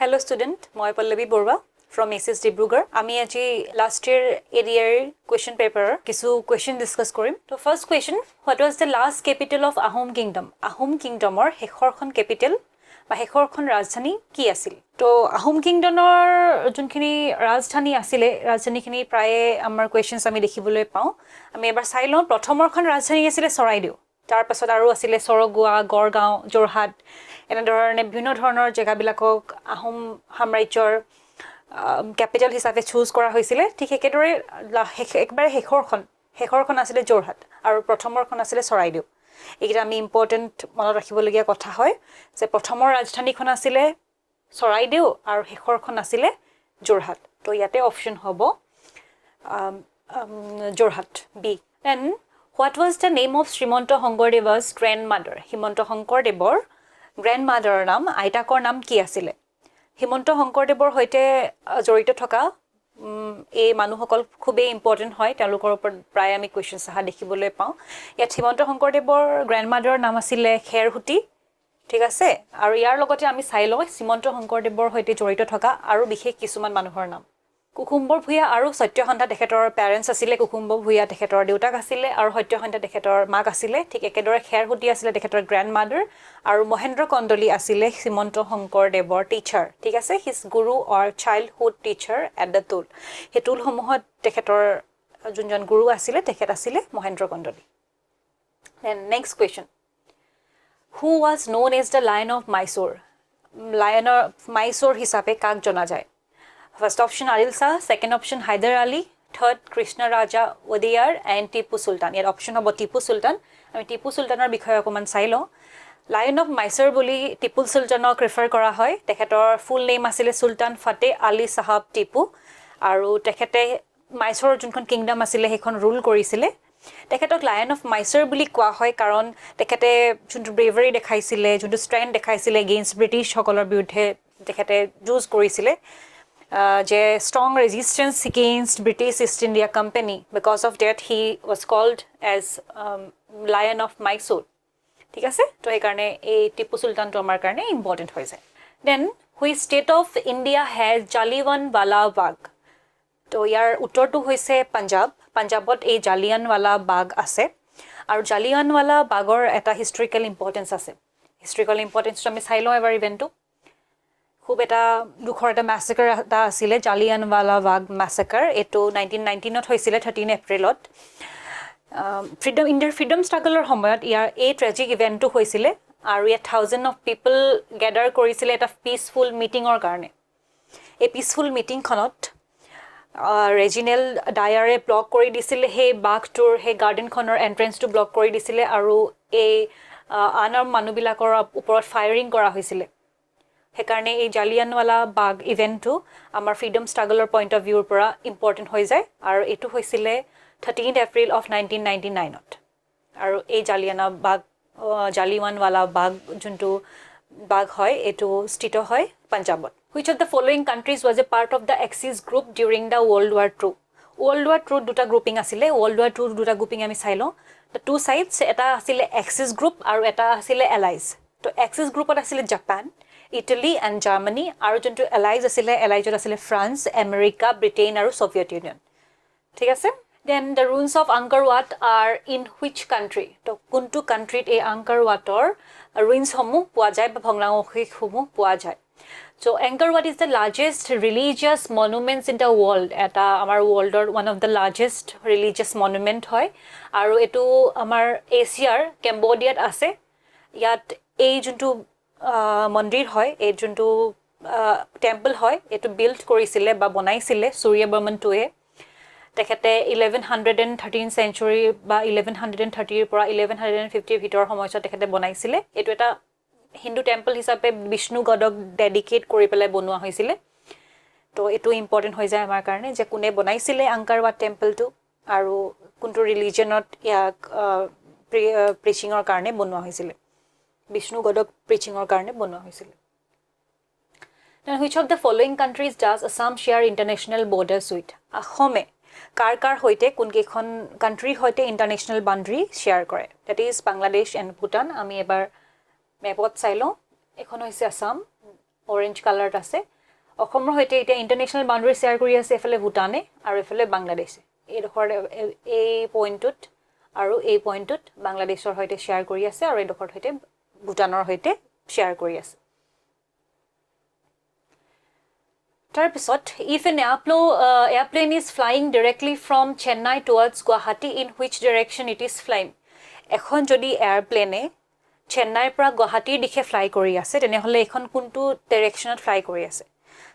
Hello student, মই Pallavi Barua from ACS Dibrugarh আমি আজি last year ADRE question paper কিছু question discuss কৰিম তো first question what was the last capital of Ahom kingdom Ahom kingdomৰ শেষৰখন capital বা শেষৰখন ৰাজধানী কি আছিল তো Ahom kingdomৰ যোনখিনি ৰাজধানী আছিল ৰাজধানীখিনি প্ৰায় আমাৰ questions আমি দেখিবলৈ পাওঁ আমি এবাৰ চাই লওঁ প্ৰথমৰখন ৰাজধানী আছিল চৰাইদেউ তাৰ পাছত আৰু আছিল সৰগুৱা গড়গাঁও জোৰহাট এনেধৰণে বিভিন্ন ধৰণৰ জেগাবিলাকক আহোম সাম্ৰাজ্যৰ ক্যাপিটাল হিচাপে চুজ কৰা হৈছিল ঠিক একেদৰে একবাৰে শেষৰখন আছিল জোৰহাট আৰু প্ৰথমৰখন আছিল চৰাইদেউ এইটা আমি ইম্পৰ্টেন্ট মনত ৰাখিবলগীয়া কথা হয় যে প্ৰথমৰ ৰাজধানীখন আছিল চৰাইদেউ আৰু শেষৰখন আছিল জোৰহাট তো ইয়াতে অপচন হ'ব জোৰহাট বি দেন what was the name of Srimanta শংকৰদেৱৰ grandmother হিমন্ত শংকৰদেৱৰ grandmother নাম আইতাকৰ নাম কি আছিল হিমন্ত শংকৰদেৱৰ হৈতে জড়িত থকা এই মানুহসকল খুবেই ইম্পৰ্টেন্ট হয় তেওঁলোকৰ ওপৰত প্ৰায় আমি কোৱেশ্চন আহা দেখিবলৈ পাওঁ ইয়াত হিমন্ত শংকৰদেৱৰ গ্ৰেণ্ডমাদাৰৰ নাম আছিল খেৰহুতি ঠিক আছে আৰু ইয়াৰ লগতে আমি চাই লওঁ শ্ৰীমন্ত শংকৰদেৱৰ হৈতে জড়িত থকা আৰু বিশেষ কিছুমান মানুহৰ নাম কুকুম্বৰ ভূঞা আৰু সত্যসন্ধা তেখেতৰ প্যাৰেন্টস আছিল কুকুম্বৰ ভূঞা তেখেতৰ দেউতাক আছিল আৰু সত্যসন্ধা তেখেতৰ মাক আছিল ঠিক একেদৰে খেৰহুতি আছিল তেখেতৰ গ্ৰেণ্ডমাদাৰ আৰু মহেন্দ্ৰ কণ্ডলী আছিল শ্ৰীমন্ত শংকৰদেৱৰ টিচাৰ ঠিক আছে his guru or childhood teacher at the টুল হে টুলসমূহত তেখেতৰ যোনজন গুৰু আছিল তেখেত আছিল Mahendra Kandali then next question who was known as the lion of Mysore হিচাপে কাক জনা যায় First option Adil Shah, second option Hyder Ali, third Krishna Raja Wodeyar and Tipu Sultan. Yet option hobo Tipu Sultan. Ami Tipu Sultaner bikhoye okoman sai lo. Lion of Mysore boli Tipu Sultanok refer kora hoy. Tekhetor full name asile Sultan Fateh Ali Sahab Tipu. Aru tekhete Mysore jonkon kingdom asile hekhon rule korisile. Tekhetok Lion of Mysore boli koa hoy karon tekhete jontu bravery dekhaisile, jontu strength dekhaisile against British hokolor biruddhe tekhete juice korisile. যে strong resistance against British East India Company. Because of that, he was called as Lion of Mysore. ঠিক আছে তো এই কাৰণে এই টিপু সুলতানটো আমাৰ কাৰণে important হৈ যায় then which state of India has Jallianwala Bagh তো ইয়াৰ উত্তৰটো হৈছে পাঞ্জাবত এই জালিয়ানৱালা বাগ আছে আৰু জালিয়ানৱালা বাগৰ এটা হিষ্টৰিকেল ইম্পৰ্টেন্স আছে হিষ্টৰিকেল ইম্পৰ্টেন্সটো আমি চাই লওঁ এবাৰ ইভেন্টটো খুব এটা দুখৰ এটা ম্যাসেকাৰ এটা আছিল জালিয়ানৱালা বাগ ম্যাসেকাৰ এটো 1919 ত হৈছিল 13 এপ্ৰিলত ফ্ৰীডম ষ্ট্ৰাগলৰ সময়ত ইয়াৰ এই ট্ৰেজিক ইভেন্টটো হৈছিল আৰু 1000 অফ পিপল গেদাৰ কৰিছিল এটা পিসফুল মিটিংৰ কাৰণে এই পিসফুল মিটিংখনত ৰেজিনেল ডায়াৰে ব্লক কৰি দিছিল সেই বাগটোৰ সেই গাৰ্ডেনখনৰ এন্ট্ৰেন্সটো ব্লক কৰি দিছিল আৰু এই আনাৰ মানুহবিলাকৰ ওপৰত ফায়াৰিং কৰা হৈছিল হেকাৰণে এই জালিয়ানৱালা বাগ ইভেন্টটো আমাৰ ফ্ৰীডম ষ্ট্ৰাগলৰ পইণ্ট অফ ভিউৰ পৰা ইম্পৰ্টেন্ট হৈ যায় আৰু এটো হৈছিল 13th এপ্ৰিল অফ 1999 ত আৰু এই জালিয়ানৱালা বাগ যোনটো বাগ হয় এটো স্থিত হয় পাঞ্জাবত which of the following countries was a part of the Axis group during the World War II World War II দুটা গ্ৰুপিং আছিল World War II দুটা গ্ৰুপিং আমি চাই লওঁ the two sides এটা আছিল Axis group আৰু এটা আছিল Allies তো Axis গ্ৰুপত আছিল জাপান Italy and Germany আৰু যোনটো Allies আছিল France, America, Britain আৰু Soviet Union ঠিক আছে then the ruins of Angkor Wat are in which country তো কোনটো কান্ট্ৰিত এই Angkor Wator ruins সমূহ পোৱা যায় বা ভগ্নাৱশেষ সমূহ পোৱা যায় so Angkor Wat is the largest religious monuments in the world এটা আমাৰ worldৰ one of the largest religious monument হয় আৰু এটো আমাৰ এছিয়াৰ কেম্বোডিয়াত আছে ইয়াত এই যোনটো মন্দিৰ হয় এই যোনটো টেম্পল হয় এটো বিল্ড কৰিছিল বা বনাইছিল সূৰ্যবৰ্মন টুৱে তেখেতে 1113 সেঞ্চুৰী বা 1130 ৰ পৰা 1150 ৰ ভিতৰ সময়ত তেখেতে বনাইছিল এটো এটা হিন্দু টেম্পল হিচাপে বিষ্ণু গডক ডেডিকেট কৰি পেলাই বনোৱা হৈছিল তো এটো ইম্পৰ্টেন্ট হৈ যায় আমাৰ কাৰণে যে কোনে বনাইছিল Angkor Wat টেম্পলটো আৰু কোনটো ৰিলিজিয়নত ইয়াক প্ৰিচিংৰ কাৰণে বনোৱা হৈছিল বিষ্ণু গডক প্ৰিচিংৰ কাৰণে বনোৱা হৈছিল Then which of the following countries does Assam share international borders with Assam কাৰ হৈতে কোনকেখন কান্ট্ৰি হৈতে ইন্টাৰনেশনাল বাউন্ডাৰী শেয়াৰ কৰে that is Bangladesh and Bhutan আমি এবাৰ মেপত চাই লওঁ এখন হৈছে আসাম অৰেঞ্জ কালাৰত আছে অসমৰ সৈতে এটা ইন্টাৰনেশ্যনেল বাউণ্ডাৰী শেয়াৰ কৰি আছে এফালে ভুটানে আৰু এফালে বাংলাদেশে এই পইণ্টত আৰু এই পইণ্টত বাংলাদেশৰ সৈতে শেয়াৰ কৰি আছে আৰু এইডোখৰ সৈতে ভুটানৰ সৈতে শেয়াৰ কৰি আছে তাৰপিছত if an airplane is flying directly from Chennai towards Guwahati in which direction it is flying এখন যদি এয়াৰপ্লেনে চেন্নাইৰ পৰা গুৱাহাটীৰ দিশে ফ্লাই কৰি আছে তেনেহলে এখন কোনটো ডাইৰেকচনত ফ্লাই কৰি আছে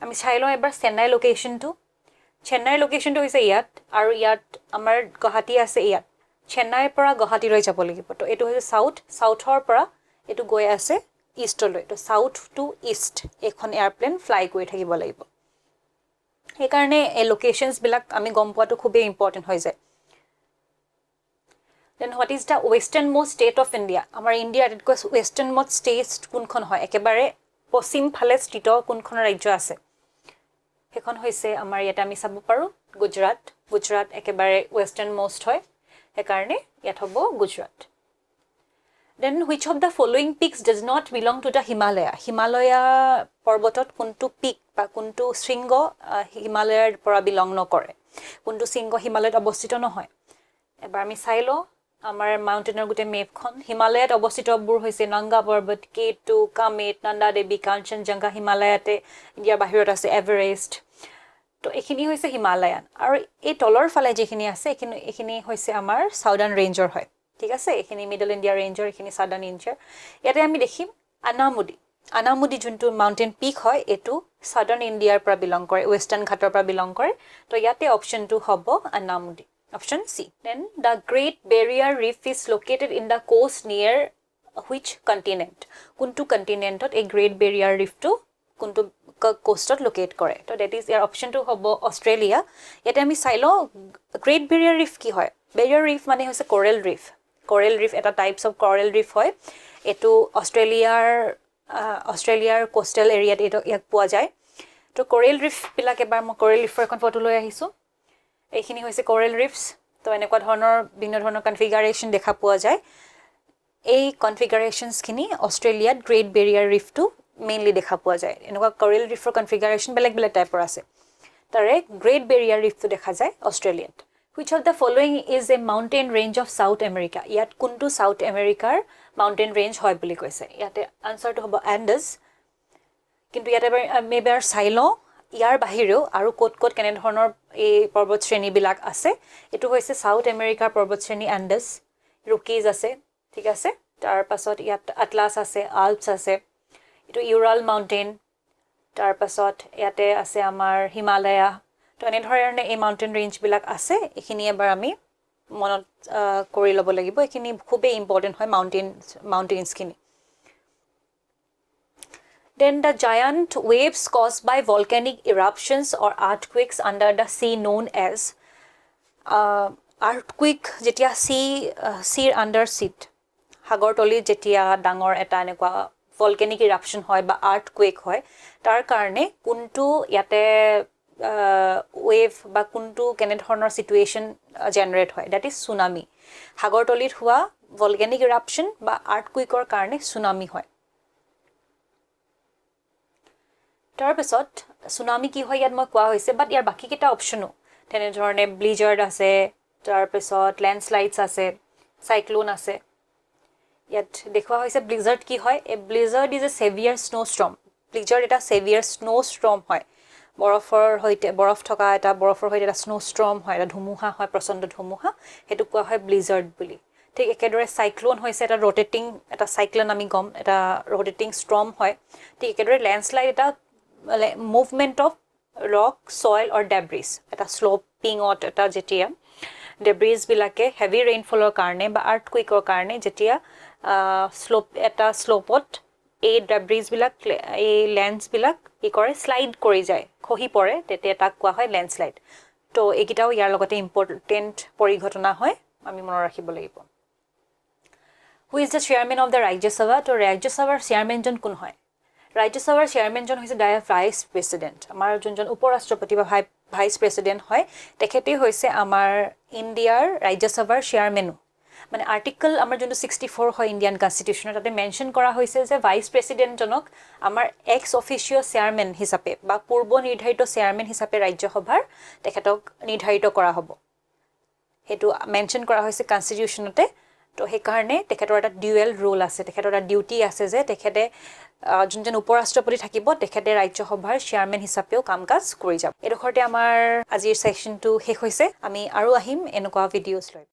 আমি চাই লওঁ এবাৰ চেন্নাই লোকেশনটো হৈছে ইয়াত আৰু ইয়াত আমাৰ গুৱাহাটী আছে ইয়াত চেন্নাইৰ পৰা গুৱাহাটীলৈ যাব লাগিব তো এটো হৈছে সাউথৰ পৰা এটো গৈ আছে ইষ্টলৈ তো সাউথ টু ইষ্ট এখন এয়াৰপ্লেন ফ্লাই কৰি থাকিব লাগিব এই কাৰণে এই লোকেশনস বিলাক আমি গম পোৱাটো খুবেই ইম্পৰ্টেন্ট হৈ যায় Then what is the westernmost state of India? Amar India atakoi westernmost state kunkhon hoy ekebare posim phale স্থিত kunkhon rajyo ase hekhon hoise amar yata ami sabu paru Gujarat ekebare westernmost hoy he karone yat hobo Gujarat Then which of the following peaks does not belong to the Himalaya porbotot kuntu peak ba kuntu shringo Himalaya pora belong nokore kuntu shringo Himalayat obostito nohoy ebar ami sailo আমাৰ মাউন্টেনৰ গুটে মেপখন হিমালয়ত অৱস্থিত বুৰ হৈছে নংগা পৰ্বত K2 Kamet Nanda দেৱী কাঞ্চনজঙ্ঘা হিমালয়তে ইণ্ডিয়াৰ বাহিৰত আছে Everest তো এখিনি হৈছে হিমালয়ান আৰু এই তলৰ ফালে যেখিনি আছে এখিনি হৈছে আমাৰ সাউদাৰ্ণ ৰেঞ্জৰ হয় ঠিক আছে এখিনি মিডল ইণ্ডিয়া ৰেঞ্জৰ এখিনি সাউদাৰ্ণ ৰেঞ্জৰ ইয়াতে আমি দেখিম আনামুদি যোনটো মাউন্টেন পিক হয় এটো সাউদাৰ্ণ ইণ্ডিয়াৰ পৰা বিলং কৰে ওয়েষ্টাৰ্ণ ঘাটৰ পৰা বিলং কৰে তো ইয়াতে অপচনটো হ'ব আনামুদি Option C. Then the Great Barrier Reef is located in the coast near which continent? Kuntu continent a Great Barrier Reef to kuntu coast locate kore. So that is your option to hobo Australia. Yet ami sailo Great Barrier Reef ki hoy. Barrier Reef mane hoise coral reef. Coral reef eta types of coral reef hoy. Etu Australia's coastal area eto yak poa jay. To coral reef bilak ebar mo coral reef ekon photo loi ahisu. এইখিনি হৈছে Corel ৰিফস তো এনেকুৱা ধৰণৰ বিভিন্ন ধৰণৰ configuration দেখা পোৱা যায় এই কনফিগাৰেশনস খিনি অস্ট্ৰেলিয়াত গ্ৰেট বেৰিয়াৰ ৰিফটো মেইনলি দেখা পোৱা যায় এনেকুৱা কোৰেল ৰিফৰ কনফিগাৰেশন বেলেগ টাইপৰ আছে তাৰে গ্ৰেট বেৰিয়াৰ ৰিফটো দেখা যায় অস্ট্ৰেলিয়াত which of the following is a mountain range of South America ইয়াত কোনটো সাউথ আমেৰিকাৰ মাউন্টেন ৰেঞ্জ হয় বুলি কৈছে ইয়াতে আনসাৰটো হ'ব Andes কিন্তু ইয়াতে মেবাৰ চাইলো ইয়াৰ বাহিৰেও আৰু কোট কেনে ধৰণৰ এই পৰ্বত শ্ৰেণী বিলাক আছে এটো হৈছে সাউথ আমেৰিকাৰ পৰ্বত শ্ৰেণী Andes ৰকিজ আছে ঠিক আছে তাৰ পাছত ইয়াত আটলাস আছে আল্পছ আছে এটো ইউৰাল মাউন্টেন তাৰ পাছত ইয়াতে আছে আমাৰ হিমালয়া তো এনে ধৰণৰ এই মাউন্টেন ৰেঞ্জ বিলাক আছে এখিনি এবাৰ আমি মনত কৰি ল'ব লাগিব এখিনি খুবেই ইম্পৰ্টেন্ট হয় মাউন্টেইনস খিনি Then the giant waves caused by volcanic eruptions or earthquakes under the sea known as earthquake jetia sea under seat hagortoli jetia dangor eta enekwa volcanic eruption hoy ba earthquake hoy tar karone kuntu yate wave ba kuntu kene dhornor situation generate hoy that is tsunami hagortolit hua volcanic eruption ba earthquake or karone tsunami hoy তাৰপিছত tsunami কি হয় ইয়াত মই কোৱা হৈছে বাট ইয়াৰ বাকি কিটা অপচনো তেনে ধৰণে ব্লিজাৰ্ড আছে তাৰপিছত ল্যান্ডস্লাইডস আছে সাইক্লোন আছে ইয়াত দেখুৱা হৈছে ব্লিজাৰ্ড কি হয় এ Blizzard is a saviour স্নোস্টৰ্ম Blizzard এটা সেভিয়াৰ স্নোস্টৰ্ম হয় বৰফ থকা এটা স্নোস্টৰ্ম হয় এটা ধুমুহা হয় প্ৰচণ্ড ধুমুহা হেতু কোৱা হয় ব্লিজাৰ্ড বুলি ঠিক একেদৰে সাইক্লোন হৈছে এটা ৰোটেটিং এটা সাইক্লোন আমি গম এটা ৰোটেটিং ষ্টৰ্ম হয় ঠিক একেদৰে ল্যান্ডস্লাইড এটা movement of rock soil or debris eta sloping out eta jetia debris bilake heavy rainfall or karone ba earthquake or karone jetia slopot ei debris bilak ei lands bilak e kore slide kori jay khohi pore tete eta kwa hoy landslide to egitao yar logote important porighotona hoy ami monor rakhibo lagibo who is the chairman of the Rajya Sabha to Rajya Sabhar chairman jon kun hoy Rajya Sabhar chairman jon hoise the vice president amar jonjon uporashtrapati ba vice president hoy tekhete hoise amar India'r Rajya Sabhar chairman মানে article আমাৰ যোনটো 64 হয় Indian কনষ্টিটিউশ্যনত তাতে mention কৰা হৈছে যে vice প্ৰেচিডেণ্টজনক আমাৰ x অফিচিঅ' chairman হিচাপে বা পূৰ্ব নিৰ্ধাৰিত চেয়াৰমেন হিচাপে ৰাজ্যসভাৰ তেখেতক নিৰ্ধাৰিত কৰা হ'ব সেইটো মেনশ্যন কৰা হৈছে কনষ্টিটিউশ্যনতে তো সেইকাৰণে তেখেতৰ এটা ডিউৱেল ৰোল আছে তেখেতৰ এটা ডিউটি আছে যে তেখেতে যোনজন উপৰাষ্ট্ৰপতি থাকিব তেখেতে ৰাজ্যসভাৰ চেয়াৰমেন হিচাপেও কাম কাজ কৰি যাব এইডোখৰতে আমাৰ আজিৰ ছেকশ্যনটো শেষ হৈছে আমি আৰু আহিম এনেকুৱা ভিডিঅ'ছ লৈ